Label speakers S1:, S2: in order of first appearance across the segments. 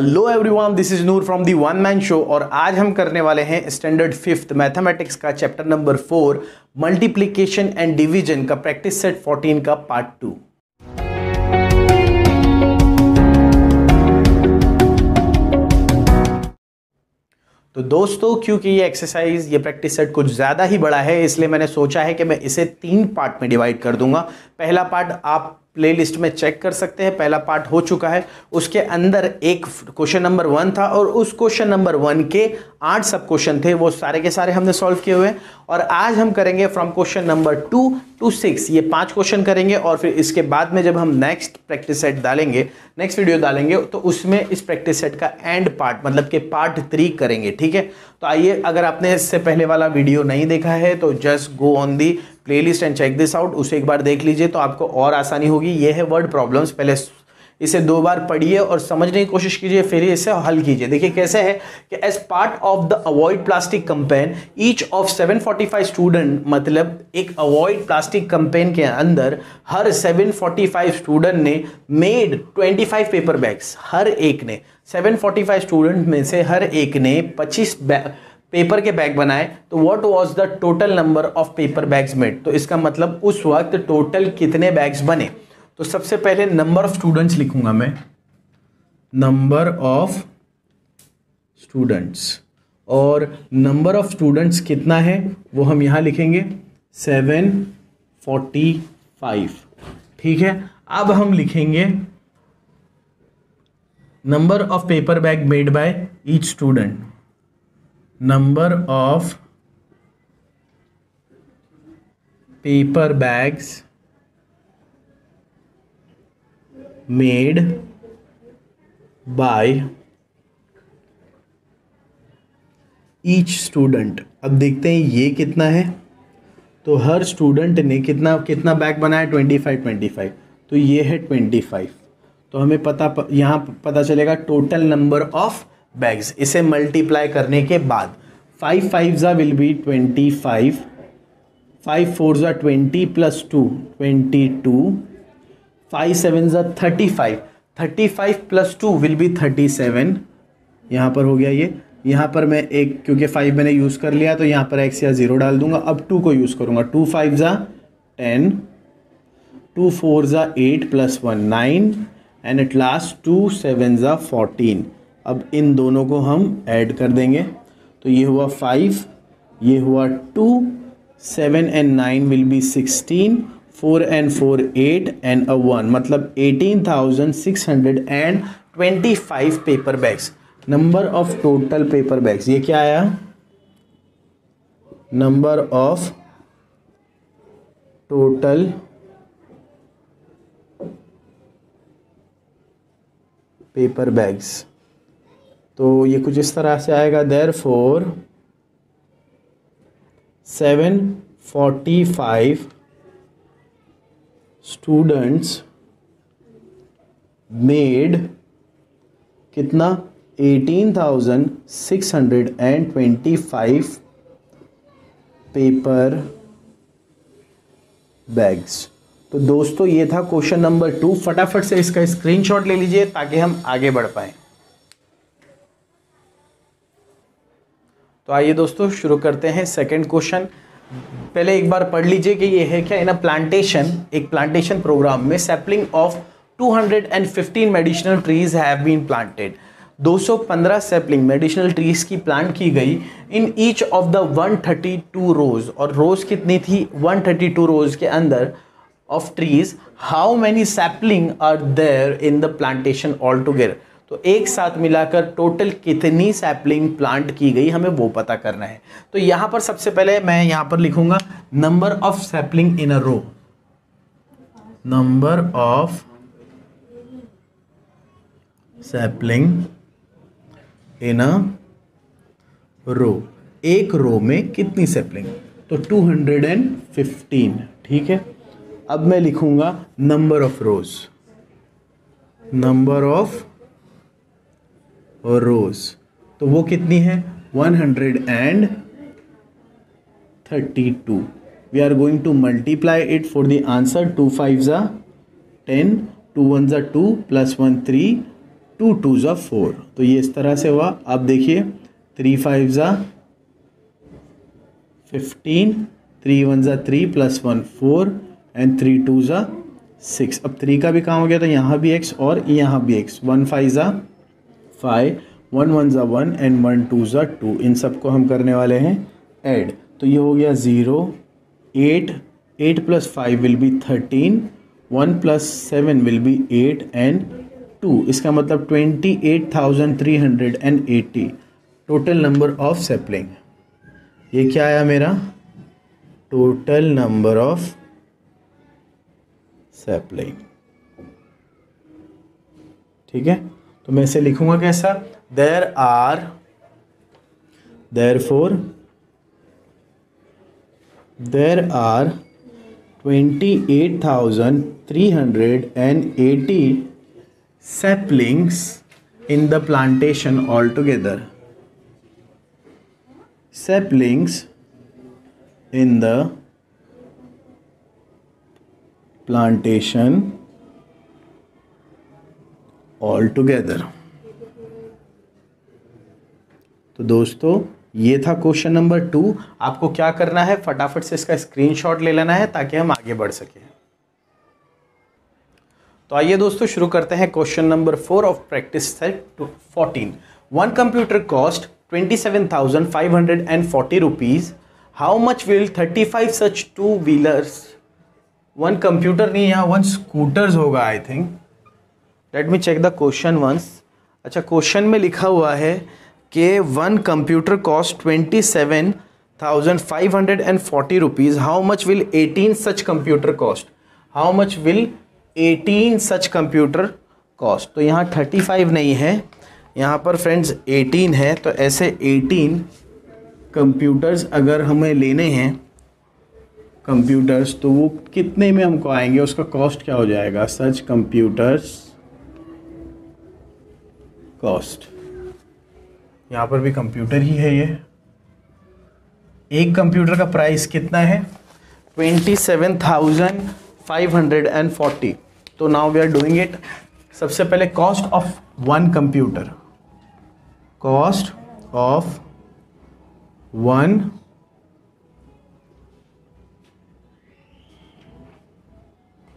S1: Hello everyone, this is Noor from the one man show. और आज हम करने वाले हैं स्टैंडर्ड 5th मैथमेटिक्स का chapter number 4 multiplication and division का प्रैक्टिस सेट 14 का पार्ट 2। तो दोस्तों, क्योंकि ये एक्सरसाइज, ये प्रैक्टिस सेट कुछ ज़्यादा ही बड़ा है, इसलिए मैंने सोचा है कि मैं इसे 3 पार्ट में डिवाइड कर दूंगा। पहला पार्ट आप प्लेलिस्ट में चेक कर सकते हैं, पहला पार्ट हो चुका है। उसके अंदर एक क्वेश्चन नंबर 1 था और उस क्वेश्चन नंबर 1 के 8 सब क्वेश्चन थे, वो सारे के सारे हमने सॉल्व किए हुए हैं। और आज हम करेंगे फ्रॉम क्वेश्चन नंबर 2 to 6, ये 5 क्वेश्चन करेंगे। और फिर इसके बाद में जब हम नेक्स्ट प्रैक्टिस सेट डालेंगे, नेक्स्ट वीडियो डालेंगे, तो उसमें इस प्रैक्टिस सेट का एंड पार्ट मतलब कि पार्ट 3 करेंगे। ठीक है, तो आइए, अगर आपने इससे पहले वाला वीडियो नहीं देखा है तो just go on the playlist and check this out, उसे एक बार देख लीजिए तो आपको और आसानी होगी। ये है वर्ड प्रॉब्लम्स, पहले इसे 2 बार पढ़िए और समझने की कोशिश कीजिए, फिर इसे हल कीजिए। देखिए कैसे है कि as part of the avoid plastic campaign each of 745 student, मतलब एक अवॉइड प्लास्टिक कैंपेन के अंदर हर 745 स्टूडेंट ने मेड 25 पेपर बैग्स। हर एक ने 745 स्टूडेंट में से हर एक ने 25 पेपर के बैग बनाए। तो what was the total number of paper bags made, तो इसका मतलब उस वक्त टोटल कितने बैग्स बने। तो सबसे पहले नंबर ऑफ स्टूडेंट्स लिखूंगा मैं, नंबर ऑफ स्टूडेंट्स, और नंबर ऑफ स्टूडेंट्स कितना है वो हम यहां लिखेंगे 745। ठीक है, अब हम लिखेंगे number of paper bag made by each student, number of paper bags made by each student. अब देखते हैं ये कितना है। तो हर स्टूडेंट ने कितना कितना बैग बनाया, 25, तो ये है 25। तो हमें यहाँ पता चलेगा टोटल नंबर ऑफ बैग्स। इसे मल्टीप्लाई करने के बाद 5 5s will be 25, 5 4s 20 plus 2 22, 5 7s 35, 35 plus 2 will be 37। यहाँ पर हो गया ये। यहाँ पर मैं एक, क्योंकि 5 मैंने यूज़ कर लिया तो यहाँ पर x या 0 डाल दूंगा। अब 2 को यूज़ करूँगा, 2 5s 10, 2 4s 8 plus 1 9, and at last 2 7s 14। अब इन दोनों को हम ऐड कर देंगे, तो ये हुआ 5, ये हुआ 2, 7 and 9 will be 16, 4 and 4 8 and a 1, मतलब 18,625 paper bags. Number of total paper bags, ये क्या आया, number of total paper bags. तो ये कुछ इस तरह से आएगा, देयरफॉर 745 स्टूडेंट्स मेड कितना, 18,625 पेपर बैग्स। तो दोस्तों, ये था क्वेश्चन नंबर 2। फटाफट से इसका स्क्रीनशॉट ले लीजिए ताकि हम आगे बढ़ पाएं। तो आइए दोस्तों, शुरू करते हैं सेकंड क्वेश्चन। पहले एक बार पढ़ लीजिए कि ये है क्या। इन अ प्लांटेशन, एक प्लांटेशन प्रोग्राम में sapling of 215 medicinal trees have been planted. 215 sapling medicinal trees की प्लांट की गई in each of the 132 rows, और रोज कितनी थी, 132 रोज के अंदर of trees. How many sapling are there in the plantation all together, तो एक साथ मिलाकर टोटल कितनी सैपलिंग प्लांट की गई, हमें वो पता करना है। तो यहां पर सबसे पहले मैं यहां पर लिखूंगा number of sapling in a row, number of sapling in a row, एक रो में कितनी सैपलिंग, तो 215। ठीक है, अब मैं लिखूंगा number of rows, number of rows, तो वो कितनी है, 132। We are going to multiply it for the answer. 2 5s 10, 2 1s 2 plus 1 3, 2 2 ज़ा 4, तो ये इस तरह से हुआ। अब देखिए 3 5 ज़ा 15, 3 1 ज़ा 3 + 1 4 एंड 3 2 ज़ा 6। अब 3 का भी काम हो गया, तो यहाँ भी x और यहाँ भी x। 1 5 ज़ा 5, 1 1 ज़ा 1 एंड 1 2 ज़ा 2। इन सबको हम करने वाले हैं ऐड, तो ये हो गया 0 8, 8 + 5 will be 13, 1 + 7 will be 8 and 2। इसका मतलब 28,380 टोटल नंबर ऑफ सैपलिंग। ये क्या आया मेरा? Total number of sapling. ठीक है, तो मैं इसे लिखूंगा कैसा? therefore there are 28,380 saplings in the plantation altogether. Saplings in the plantation altogether. तो दोस्तों ये था क्वेश्चन नंबर 2। आपको क्या करना है, फटाफट से इसका स्क्रीनशॉट ले लेना है ताकि हम आगे बढ़ सकें। तो आइए दोस्तों शुरू करते हैं question number 4 of practice set 14। One computer cost 27,540 rupees. How much will 35 such 2 wheelers. One computer नहीं, यहाँ 1 स्कूटर्स होगा I think. Let me check the question once. अच्छा, क्वेश्चन में लिखा हुआ है कि one computer cost 27,540 rupees. How much will 18 such computer cost. How much will 18 such computer cost. तो यहाँ 35 नहीं है, यहाँ पर फ्रेंड्स 18 है। तो ऐसे 18 कंप्यूटर्स अगर हमें लेने हैं कंप्यूटर्स, तो वो कितने में हमको आएंगे, उसका कॉस्ट क्या हो जाएगा? सच कंप्यूटर्स कॉस्ट। यहाँ पर भी कंप्यूटर ही है। ये एक कंप्यूटर का प्राइस कितना है? 27,540। तो now we are doing it. सबसे पहले cost of one computer, cost of one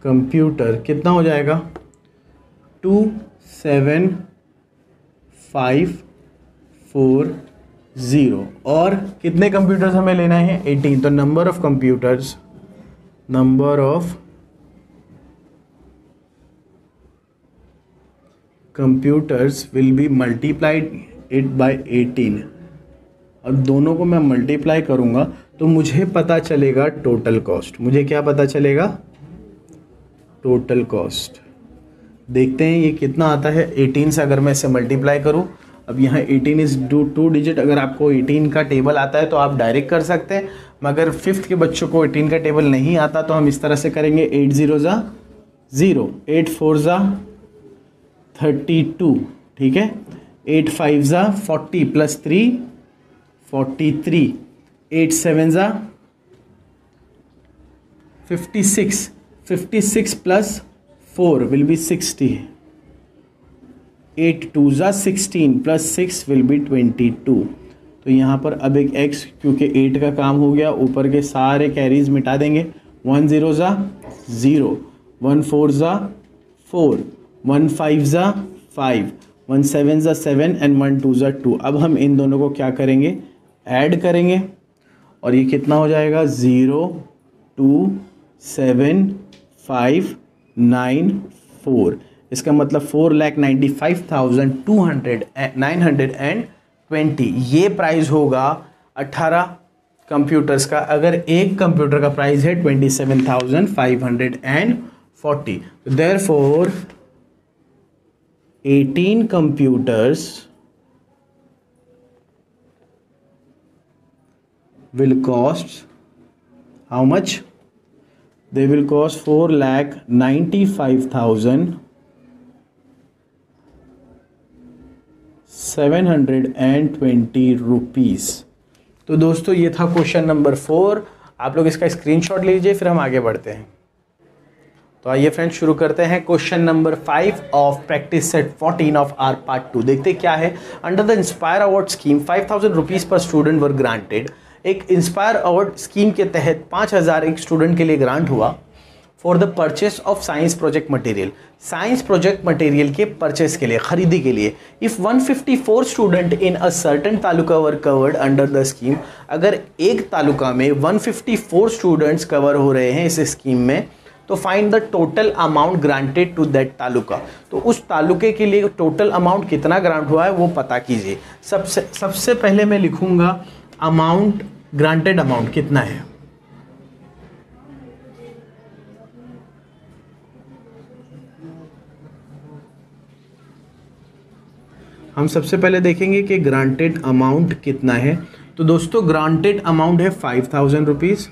S1: computer कितना हो जाएगा? 27,540। और कितने कंप्यूटर्स हमें लेना है? 18। तो number of computers, number of computers will be multiplied it by 18। और दोनों को मैं मल्टीप्लाई करूंगा तो मुझे पता चलेगा टोटल कॉस्ट। मुझे क्या पता चलेगा? Total cost. देखते हैं ये कितना आता है। 18 से अगर मैं इसे मल्टीप्लाई करूं, अब यहाँ 18 इज 2 डिजिट। अगर आपको 18 का टेबल आता है तो आप डायरेक्ट कर सकते हैं, मगर 5th के बच्चों को 18 का टेबल नहीं आता तो हम इस तरह से करेंगे। 8 0 ज़ा 0, 8 4 ज़ा 32, ठीक है। 8 5 ज़ा 40 + 3 43, 8 7 ज़ा 56, 56 + 4 विल बी 60, 8 2 ज़ा 16 + 6 विल बी 22। तो यहाँ पर अब एक x, क्योंकि 8 का काम हो गया, ऊपर के सारे कैरीज मिटा देंगे। 1 0 ज़ा 0, 1 4 ज़ा 4, 1 5 ज़ा 5, 1 7 ज़ा 7 एंड 1 2 ज़ा 2। अब हम इन दोनों को क्या करेंगे? ऐड करेंगे। और ये कितना हो जाएगा? 0 2 7 5 9 4। इसका मतलब 4,95,920। ये प्राइस होगा 18 कंप्यूटर्स का, अगर एक कंप्यूटर का प्राइस है 27,540। Therefore 18 computers will cost how much? They will cost 4,95,720 rupees. तो दोस्तों ये था क्वेश्चन नंबर 4। आप लोग इसका स्क्रीनशॉट लीजिए, फिर हम आगे बढ़ते हैं। तो आइए फ्रेंड्स शुरू करते हैं question number 5 of practice set 14 of our part 2। देखते क्या है। Under the inspire award scheme 5000 rupees per student were granted. एक इंस्पायर अवार्ड स्कीम के तहत 5000 एक स्टूडेंट के लिए ग्रांट हुआ for the purchase of science project material. Science project material के परचेस के लिए, खरीदी के लिए। If 154 student in a certain taluka were covered under the scheme, अगर एक तालुका में 154 स्टूडेंट्स कवर हो रहे हैं इस स्कीम में, तो find the total amount granted to that taluka. तो उस तालुके के लिए टोटल अमाउंट कितना ग्रांट हुआ है वो पता कीजिए। सबसे पहले मैं लिखूंगा अमाउंट, ग्रांटेड अमाउंट कितना है। हम सबसे पहले देखेंगे कि ग्रांटेड अमाउंट कितना है। तो दोस्तों ग्रांटेड अमाउंट है 5000 रुपीज़।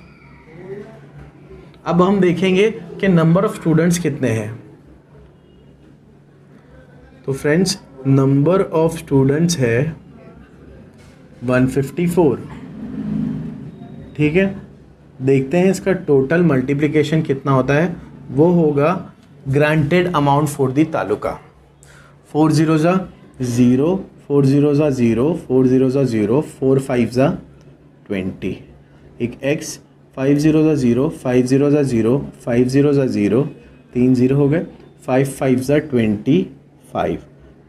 S1: अब हम देखेंगे कि नंबर ऑफ स्टूडेंट्स कितने हैं। तो फ्रेंड्स नंबर ऑफ स्टूडेंट्स है 154। ठीक है, देखते हैं इसका टोटल मल्टीप्लिकेशन कितना होता है। वो होगा granted amount for the taluka. 4 0 ज़ा 0, 4 0 ज़ा 0, 4 0 ज़ा 0, 4 5 ज़ा 20, एक x, 5 0 ज़ा 0, 5 0 ज़ा 0, 5 0 ज़ा 0, 3 0 हो गए, 5 5 ज़ा 25।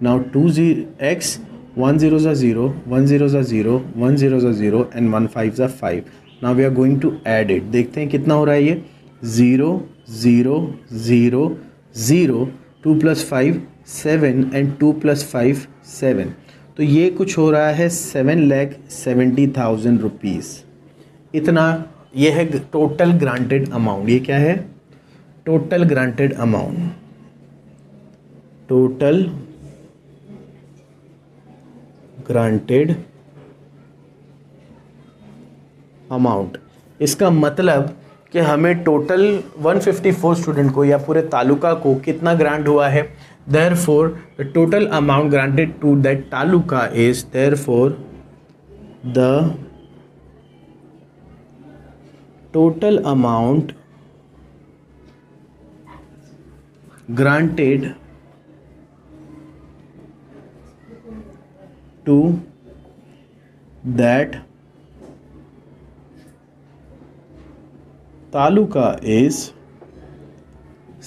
S1: नाउ 2 x, 1 0 ज़ा 0, 1 0 ज़ा 0, 1 0 ज़ा 0 एंड 1 5 ज़ा 5। Now we are going to add it. देखते हैं कितना हो रहा है ये। 0 0 0 0, 2 + 5 7 एंड 2 + 5 7। तो ये कुछ हो रहा है 7,70,000 रुपीज़। इतना ये है टोटल ग्रांटेड अमाउंट। ये क्या है? Total granted amount. Total granted amount. इसका मतलब कि हमें टोटल 154 स्टूडेंट को या पूरे तालुका को कितना ग्रांट हुआ है। Therefore the total amount granted to that taluka is, therefore the total amount granted to that taluka is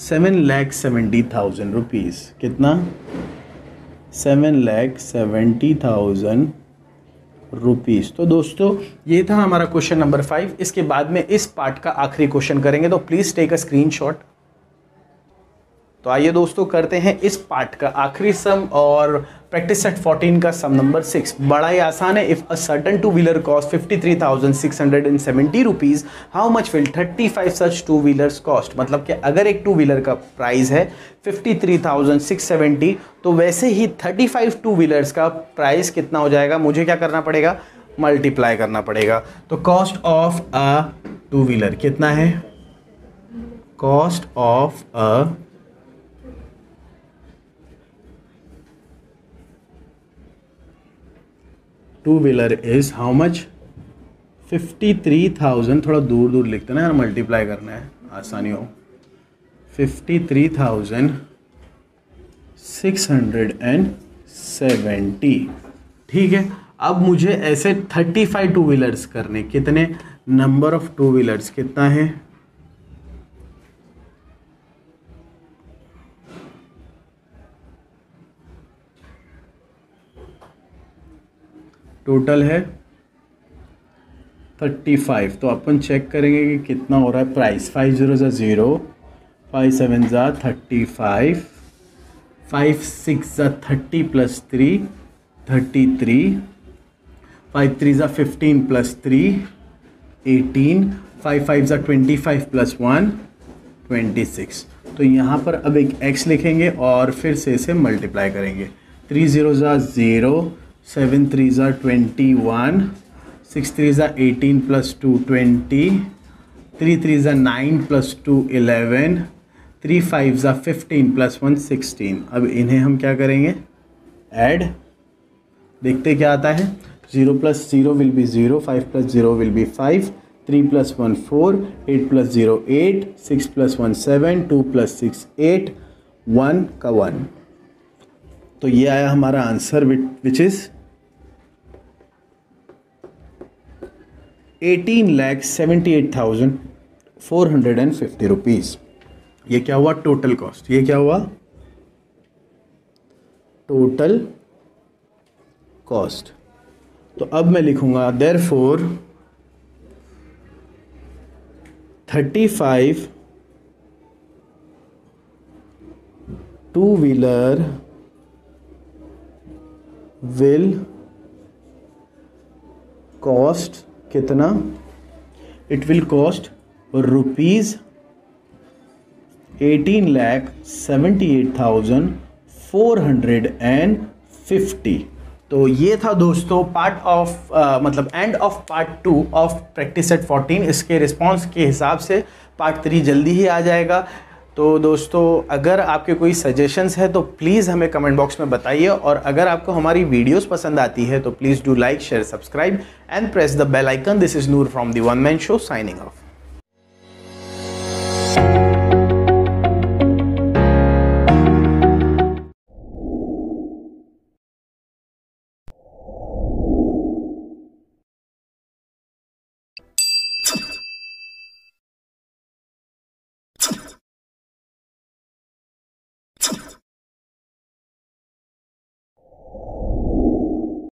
S1: 7,70,000 rupees. कितना? 7,70,000 रुपीज़। तो दोस्तों ये था हमारा क्वेश्चन नंबर 5। इसके बाद में इस पार्ट का आखिरी क्वेश्चन करेंगे, तो प्लीज़ टेक अ स्क्रीनशॉट। तो आइए दोस्तों करते हैं इस पार्ट का आखिरी सम और प्रैक्टिस सेट 14 का सम नंबर 6। बड़ा ही आसान है। If a certain two wheeler cost 53,670 rupees, how much will 35 such two wheelers cost. मतलब कि अगर एक टू व्हीलर का प्राइस है 53,670, तो वैसे ही 35 टू व्हीलर्स का प्राइस कितना हो जाएगा। मुझे क्या करना पड़ेगा? मल्टीप्लाई करना पड़ेगा। तो cost of a two wheeler कितना है? Cost of a two wheeler is how much? 53,000। थोड़ा दूर दूर लिखते ना यार, मल्टीप्लाई करना है आसानी हो। 53,670। ठीक है, अब मुझे ऐसे 35 टू व्हीलर्स करने। कितने? नंबर ऑफ टू व्हीलर्स कितना है? टोटल है 35। तो अपन चेक करेंगे कि कितना हो रहा है प्राइस। 5 0 ज़ा 0, 5 7 ज़ा 35, 5 6 ज़ा 30 + 3 33, 5 3 ज़ा 15 + 3 18, 5 5 ज़ा 25 + 1 26। तो यहाँ पर अब एक x लिखेंगे और फिर से इसे मल्टीप्लाई करेंगे। 3 0 ज़ा 0, 7 3 ज़ा 21, 6 3 ज़ा 18 + 2 20, 3 3 ज़ा 9 + 2 11, 3 5 ज़ा 15 + 1 16। अब इन्हें हम क्या करेंगे? ऐड। देखते क्या आता है। 0 + 0 will be 0, 5 + 0 will be 5, 3 + 1 4, 8 + 0 8, 6 + 1 7, 2 + 6 8, 1 का 1। तो ये आया हमारा आंसर विच इज 18,78,450 रुपीज़। ये क्या हुआ? Total cost. ये क्या हुआ? Total cost. तो अब मैं लिखूंगा देयरफॉर 35 2-व्हीलर विल कॉस्ट कितना? It will cost rupees 18,78,450। तो ये था दोस्तों पार्ट ऑफ मतलब end of part 2 of practice set 14। इसके रिस्पांस के हिसाब से पार्ट 3 जल्दी ही आ जाएगा। तो दोस्तों अगर आपके कोई सजेशंस है तो प्लीज़ हमें कमेंट बॉक्स में बताइए, और अगर आपको हमारी वीडियोस पसंद आती है तो please do like share subscribe and press the bell icon. This is Noor from the one man show signing of.